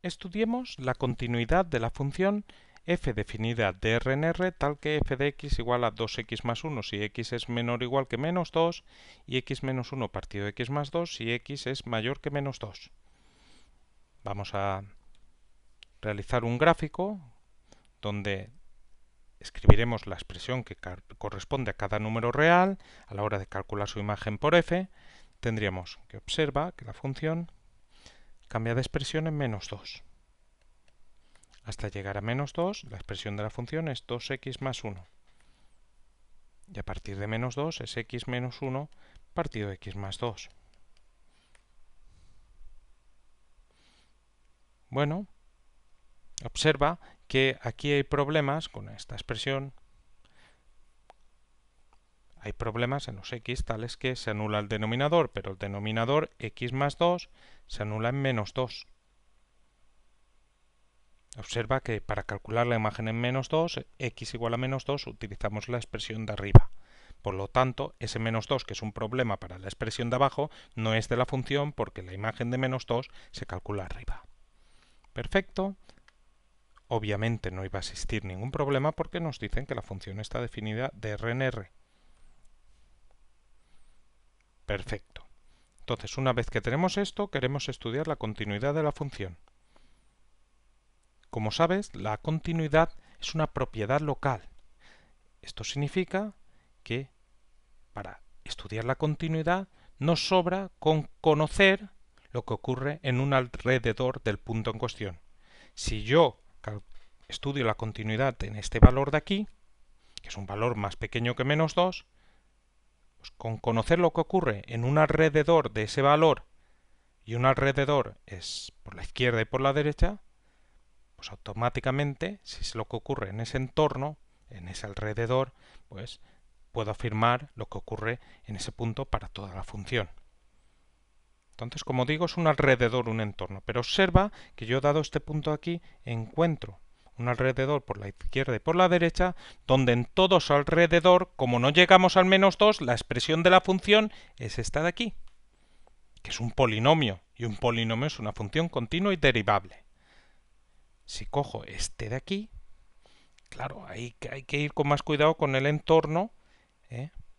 Estudiemos la continuidad de la función f definida de R en R tal que f de x igual a 2x más 1 si x es menor o igual que menos 2 y x menos 1 partido de x más 2 si x es mayor que menos 2. Vamos a realizar un gráfico donde escribiremos la expresión que corresponde a cada número real a la hora de calcular su imagen por f. Tendríamos que observa que la función cambia de expresión en menos 2. Hasta llegar a menos 2, la expresión de la función es 2x más 1. Y a partir de menos 2 es x menos 1 partido de x más 2. Bueno, observa que aquí hay problemas con esta expresión. Hay problemas en los x tales que se anula el denominador, pero el denominador x más 2 se anula en menos 2. Observa que para calcular la imagen en menos 2, x igual a menos 2, utilizamos la expresión de arriba. Por lo tanto, ese menos 2, que es un problema para la expresión de abajo, no es de la función porque la imagen de menos 2 se calcula arriba. Perfecto. Obviamente no iba a existir ningún problema porque nos dicen que la función está definida de R en R. Perfecto. Entonces, una vez que tenemos esto, queremos estudiar la continuidad de la función. Como sabes, la continuidad es una propiedad local. Esto significa que para estudiar la continuidad nos sobra con conocer lo que ocurre en un alrededor del punto en cuestión. Si yo estudio la continuidad en este valor de aquí, que es un valor más pequeño que menos 2, pues con conocer lo que ocurre en un alrededor de ese valor, y un alrededor es por la izquierda y por la derecha, pues automáticamente, si es lo que ocurre en ese entorno, en ese alrededor, pues puedo afirmar lo que ocurre en ese punto para toda la función. Entonces, como digo, es un alrededor, un entorno. Pero observa que yo, dado este punto aquí, encuentro un alrededor por la izquierda y por la derecha, donde en todo su alrededor, como no llegamos al menos 2, la expresión de la función es esta de aquí, que es un polinomio. Y un polinomio es una función continua y derivable. Si cojo este de aquí, claro, hay que ir con más cuidado con el entorno,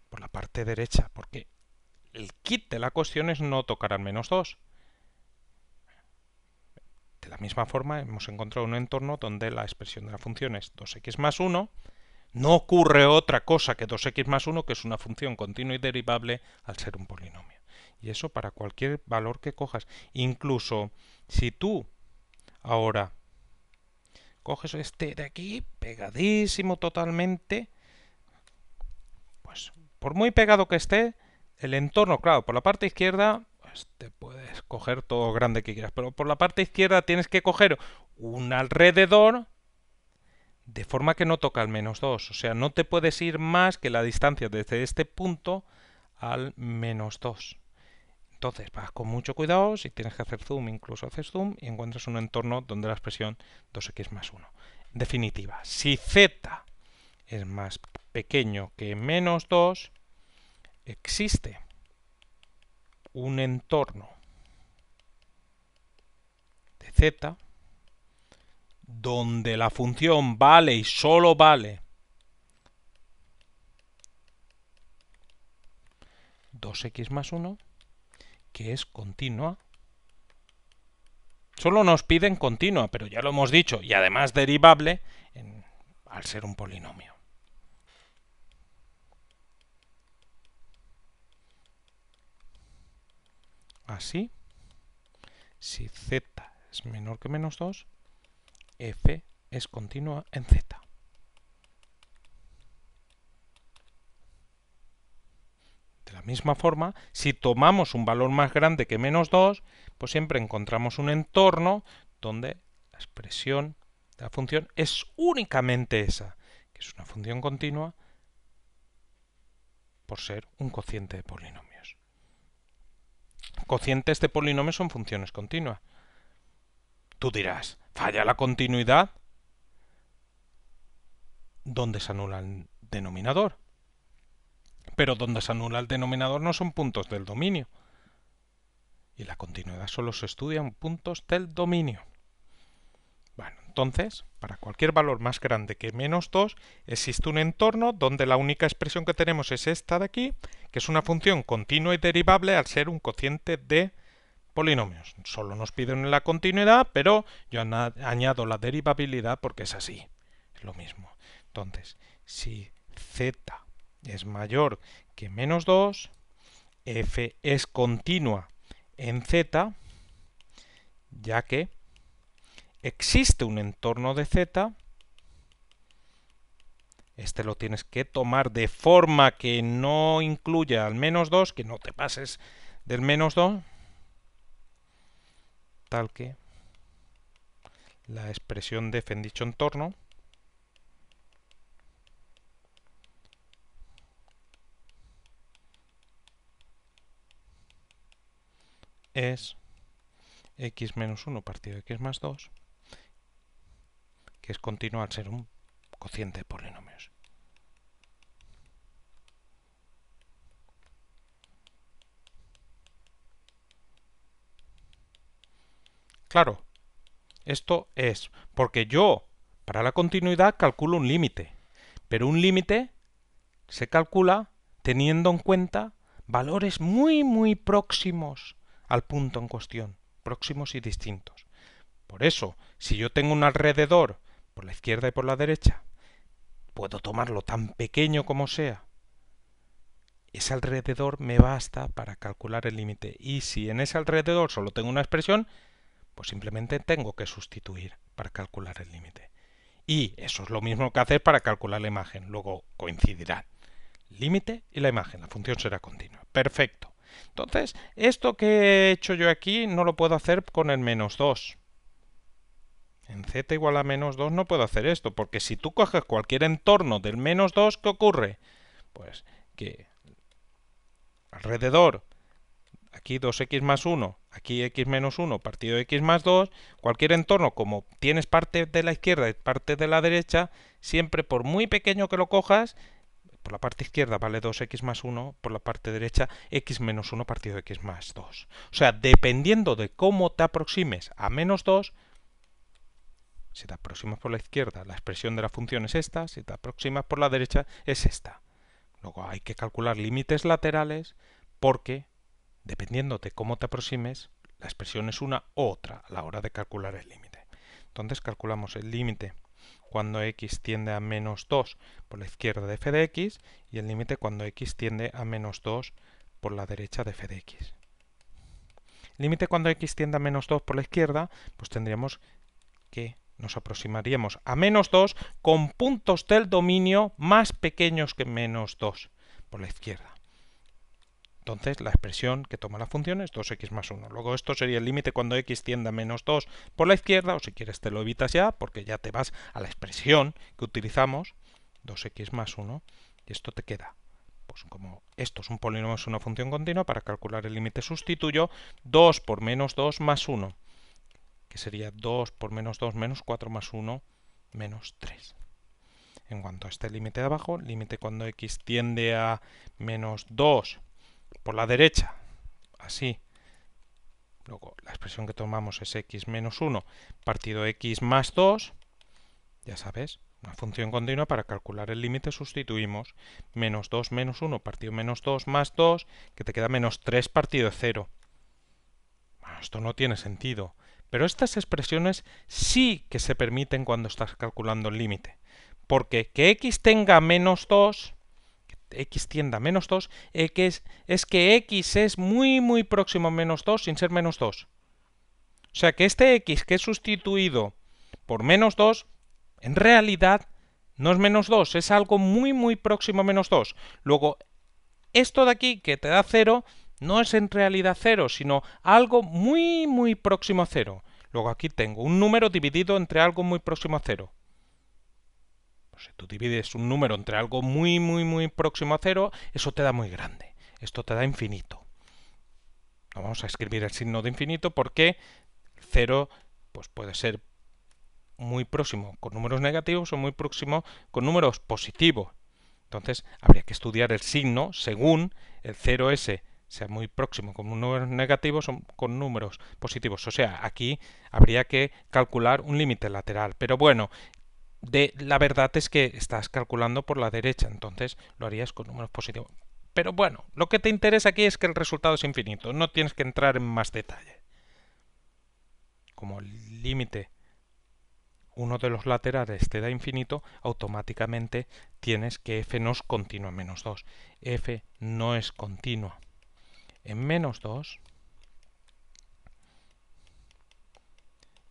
por la parte derecha, porque el kit de la cuestión es no tocar al menos 2. De la misma forma, hemos encontrado un entorno donde la expresión de la función es 2x más 1. No ocurre otra cosa que 2x más 1, que es una función continua y derivable al ser un polinomio. Y eso para cualquier valor que cojas. Incluso si tú ahora coges este de aquí, pegadísimo totalmente, pues por muy pegado que esté, el entorno, claro, por la parte izquierda, pues te puedes coger todo grande que quieras, pero por la parte izquierda tienes que coger un alrededor de forma que no toca al menos 2. O sea, no te puedes ir más que la distancia desde este punto al menos 2. Entonces vas con mucho cuidado, si tienes que hacer zoom, incluso haces zoom y encuentras un entorno donde la expresión 2x más 1. En definitiva, si z es más pequeño que menos 2, existe un entorno de z donde la función vale y solo vale 2x más 1, que es continua. Solo nos piden continua, pero ya lo hemos dicho, y además derivable al ser un polinomio. Así, si z es menor que menos 2, f es continua en z. De la misma forma, si tomamos un valor más grande que menos 2, pues siempre encontramos un entorno donde la expresión de la función es únicamente esa, que es una función continua por ser un cociente de polinomios. Cocientes de polinomios son funciones continuas. Tú dirás, ¿falla la continuidad? ¿Dónde se anula el denominador? Pero donde se anula el denominador no son puntos del dominio. Y la continuidad solo se estudia en puntos del dominio. Entonces, para cualquier valor más grande que menos 2, existe un entorno donde la única expresión que tenemos es esta de aquí, que es una función continua y derivable al ser un cociente de polinomios. Solo nos piden la continuidad, pero yo añado la derivabilidad porque es así. Es lo mismo. Entonces, si z es mayor que menos 2, f es continua en z, ya que existe un entorno de z. Este lo tienes que tomar de forma que no incluya al menos 2, que no te pases del menos 2, tal que la expresión de f en dicho entorno es x menos 1 partido de x más 2, que es continua al ser un cociente de polinomios. Claro, esto es porque yo, para la continuidad, calculo un límite, pero un límite se calcula teniendo en cuenta valores muy próximos al punto en cuestión, próximos y distintos. Por eso, si yo tengo un alrededor por la izquierda y por la derecha, puedo tomarlo tan pequeño como sea. Ese alrededor me basta para calcular el límite. Y si en ese alrededor solo tengo una expresión, pues simplemente tengo que sustituir para calcular el límite. Y eso es lo mismo que hacer para calcular la imagen. Luego coincidirán límite y la imagen. La función será continua. Perfecto. Entonces, esto que he hecho yo aquí no lo puedo hacer con el menos 2. En z igual a menos 2 no puedo hacer esto, porque si tú coges cualquier entorno del menos 2, ¿qué ocurre? Pues que alrededor, aquí 2x más 1, aquí x menos 1 partido de x más 2, cualquier entorno, como tienes parte de la izquierda y parte de la derecha, siempre por muy pequeño que lo cojas, por la parte izquierda vale 2x más 1, por la parte derecha x menos 1 partido de x más 2. O sea, dependiendo de cómo te aproximes a menos 2, si te aproximas por la izquierda, la expresión de la función es esta, si te aproximas por la derecha, es esta. Luego hay que calcular límites laterales porque, dependiendo de cómo te aproximes, la expresión es una u otra a la hora de calcular el límite. Entonces calculamos el límite cuando x tiende a menos 2 por la izquierda de f de x y el límite cuando x tiende a menos 2 por la derecha de f de x. Límite cuando x tiende a menos 2 por la izquierda, pues tendríamos que nos aproximaríamos a menos 2 con puntos del dominio más pequeños que menos 2 por la izquierda. Entonces la expresión que toma la función es 2x más 1. Luego esto sería el límite cuando x tiende a menos 2 por la izquierda, o si quieres te lo evitas ya, porque ya te vas a la expresión que utilizamos, 2x más 1, y esto te queda. Pues como esto es un polinomio, es una función continua, para calcular el límite sustituyo 2 por menos 2 más 1, que sería 2 por menos 2 menos 4 más 1 menos 3. En cuanto a este límite de abajo, límite cuando x tiende a menos 2 por la derecha, así. Luego la expresión que tomamos es x menos 1 partido x más 2. Ya sabes, una función continua, para calcular el límite sustituimos menos 2 menos 1 partido menos 2 más 2, que te queda menos 3 partido de 0. Bueno, esto no tiene sentido. Pero estas expresiones sí que se permiten cuando estás calculando el límite. Porque que x tenga menos 2, que x tienda a menos 2, es que x es muy próximo a menos 2 sin ser menos 2. O sea que este x que es sustituido por menos 2, en realidad no es menos 2, es algo muy próximo a menos 2. Luego, esto de aquí que te da 0, no es en realidad 0, sino algo muy próximo a 0. Luego aquí tengo un número dividido entre algo muy próximo a 0. Pues si tú divides un número entre algo muy próximo a 0, eso te da muy grande. Esto te da infinito. No vamos a escribir el signo de infinito porque 0 pues puede ser muy próximo con números negativos o muy próximo con números positivos. Entonces habría que estudiar el signo según el 0 ese sea muy próximo con números negativos o con números positivos. O sea, aquí habría que calcular un límite lateral. Pero bueno, la verdad es que estás calculando por la derecha, entonces lo harías con números positivos. Pero bueno, lo que te interesa aquí es que el resultado es infinito, no tienes que entrar en más detalle. Como el límite uno de los laterales te da infinito, automáticamente tienes que f no es continua en menos 2. F no es continua en menos 2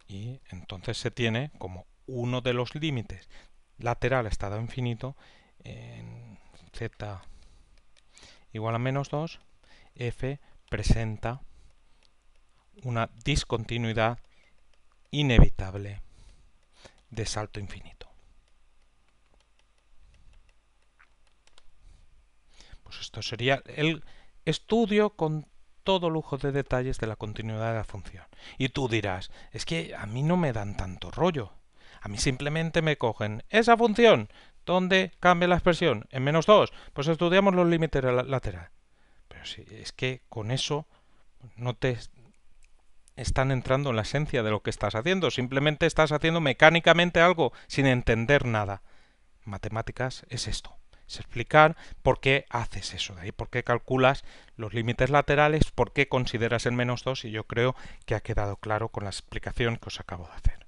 y entonces se tiene como uno de los límites laterales está dado infinito en z igual a menos 2, f presenta una discontinuidad inevitable de salto infinito. Pues esto sería el estudio con todo lujo de detalles de la continuidad de la función. Y tú dirás, es que a mí no me dan tanto rollo. A mí simplemente me cogen esa función donde cambia la expresión en menos 2, pues estudiamos los límites laterales. Pero sí, es que con eso no te están entrando en la esencia de lo que estás haciendo. Simplemente estás haciendo mecánicamente algo sin entender nada. Matemáticas es esto. Es explicar por qué haces eso de ahí, por qué calculas los límites laterales, por qué consideras el menos 2 y yo creo que ha quedado claro con la explicación que os acabo de hacer.